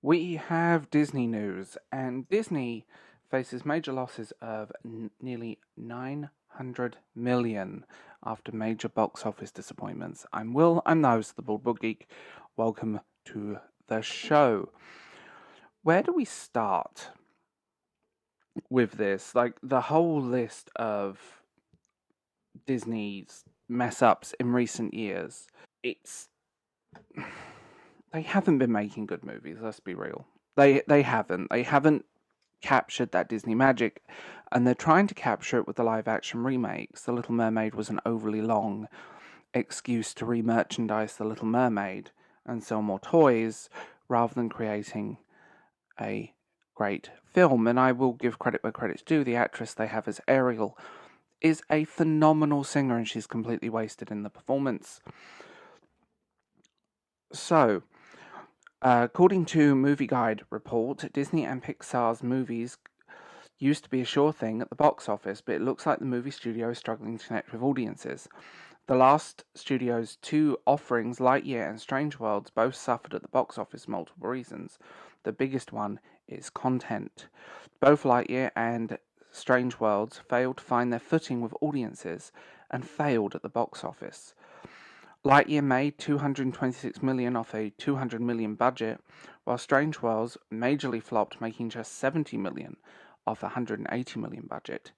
We have Disney news, and Disney faces major losses of nearly 900 million after major box office disappointments. I'm Will, I'm the host of the Bald Book Geek. Welcome to the show. Where do we start with this? Like, the whole list of Disney's mess ups in recent years, it's. They haven't been making good movies, let's be real. They haven't. They haven't captured that Disney magic, and they're trying to capture it with the live action remakes. The Little Mermaid was an overly long excuse to re-merchandise The Little Mermaid and sell more toys rather than creating a great film. And I will give credit where credit's due. The actress they have as Ariel is a phenomenal singer, and she's completely wasted in the performance. So, according to Movie Guide report, Disney and Pixar's movies used to be a sure thing at the box office, but it looks like the movie studio is struggling to connect with audiences. The last studio's two offerings, Lightyear and Strange Worlds, both suffered at the box office for multiple reasons. The biggest one is content. Both Lightyear and Strange Worlds failed to find their footing with audiences and failed at the box office. Lightyear made $226 million off a $200 million budget, while Strange Worlds majorly flopped, making just $70 million off a $180 million budget.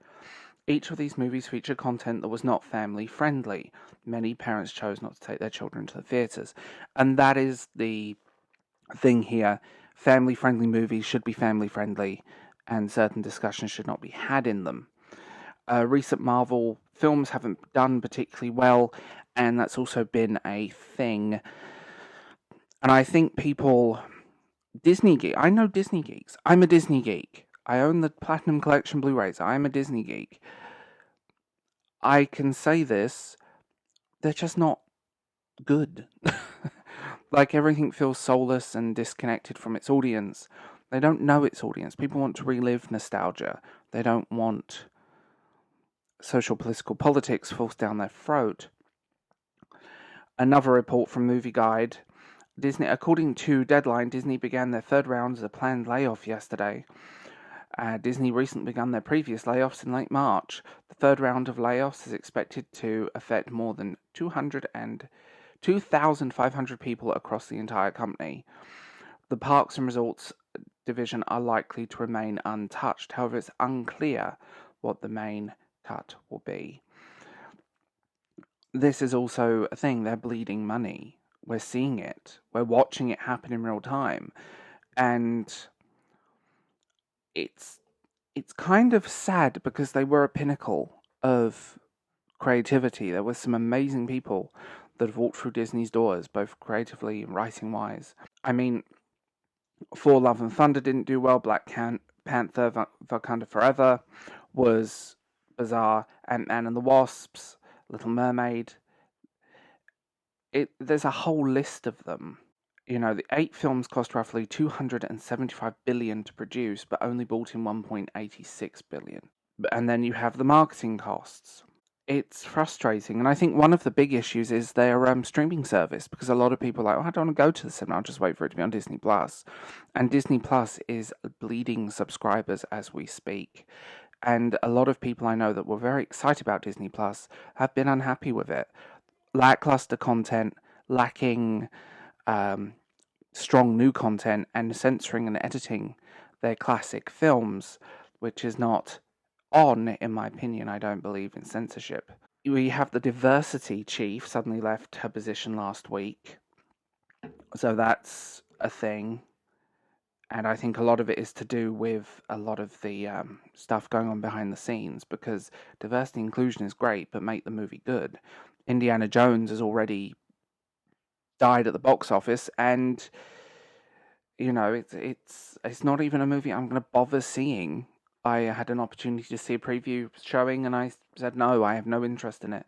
Each of these movies featured content that was not family friendly. Many parents chose not to take their children to the theatres, and that is the thing here. Family friendly movies should be family friendly, and certain discussions should not be had in them. Recent Marvel films haven't done particularly well, and that's also been a thing. And I think Disney geek. I know Disney geeks. I'm a Disney geek. I own the Platinum Collection Blu-rays. I'm a Disney geek. I can say this, they're just not good. Like, everything feels soulless and disconnected from its audience. They don't know its audience. People want to relive nostalgia. They don't want social political politics forced down their throat. Another report from Movie Guide. Disney, according to Deadline, Disney began their third round as a planned layoff yesterday. Disney recently began their previous layoffs in late March. The third round of layoffs is expected to affect more than 2,500 people across the entire company. The Parks and Resorts division are likely to remain untouched. However, it's unclear what the main cut will be. This is also a thing. They're bleeding money. We're seeing it. We're watching it happen in real time. And it's kind of sad because they were a pinnacle of creativity. There were some amazing people that have walked through Disney's doors, both creatively and writing-wise. I mean, Thor: Love and Thunder didn't do well. Black Panther: Wakanda Forever was bizarre. Ant-Man and the Wasps, Little Mermaid. There's a whole list of them. You know, the 8 films cost roughly $275 billion to produce, but only brought in $1.86 billion. And then you have the marketing costs. It's frustrating, and I think one of the big issues is their streaming service, because a lot of people are like, I don't want to go to the cinema, I'll just wait for it to be on Disney+. And Disney Plus is bleeding subscribers as we speak. And a lot of people I know that were very excited about Disney Plus have been unhappy with it. Lackluster content, lacking strong new content, and censoring and editing their classic films, which is not in my opinion. I don't believe in censorship. We have the diversity chief suddenly left her position last week, so that's a thing. And I think a lot of it is to do with a lot of the stuff going on behind the scenes, because diversity and inclusion is great, but make the movie good. Indiana Jones has already died at the box office, and you know, it's not even a movie I'm going to bother seeing. I had an opportunity to see a preview showing, and I said no, I have no interest in it.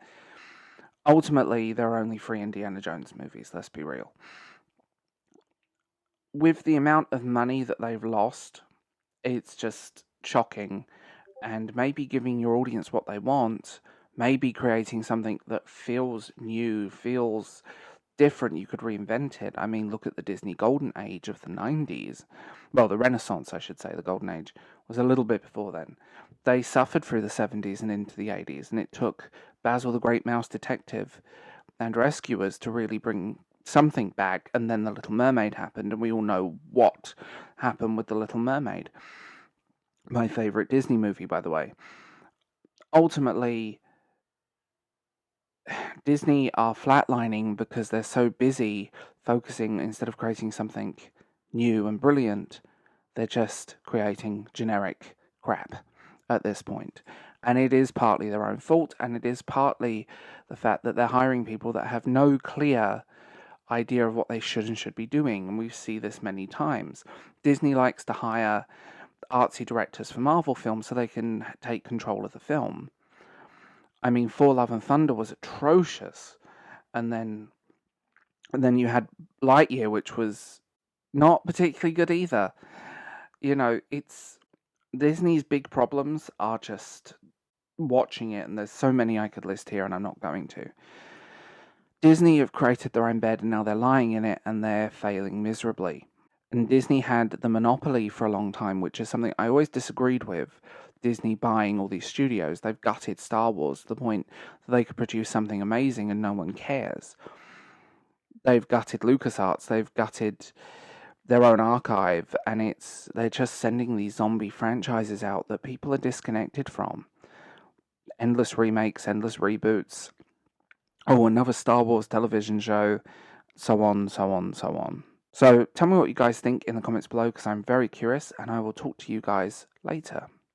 Ultimately, there are only 3 Indiana Jones movies, let's be real. With the amount of money that they've lost, it's just shocking. And maybe giving your audience what they want, maybe creating something that feels new, feels different, you could reinvent it. I mean, look at the Disney Golden Age of the 90s. Well, the Renaissance, I should say. The Golden Age was a little bit before then. They suffered through the 70s and into the 80s, and it took Basil the Great Mouse Detective and Rescuers to really bring something back, and then The Little Mermaid happened, and we all know what happened with The Little Mermaid. My favourite Disney movie, by the way. Ultimately, Disney are flatlining because they're so busy focusing, instead of creating something new and brilliant, they're just creating generic crap at this point. And it is partly their own fault, and it is partly the fact that they're hiring people that have no clear idea of what they should and should be doing. And we see this many times. Disney likes to hire artsy directors for Marvel films so they can take control of the film. I mean, Thor: Love and Thunder was atrocious, and then you had Lightyear, which was not particularly good either. You know, it's Disney's big problems are just watching it, and there's so many I could list here, and I'm not going to. Disney have created their own bed, and now they're lying in it, and they're failing miserably. And Disney had the monopoly for a long time, which is something I always disagreed with. Disney buying all these studios. They've gutted Star Wars to the point that they could produce something amazing and no one cares. They've gutted LucasArts. They've gutted their own archive, and they're just sending these zombie franchises out that people are disconnected from. Endless remakes, endless reboots. Oh, another Star Wars television show, so on, so on, so on. So tell me what you guys think in the comments below, because I'm very curious, and I will talk to you guys later.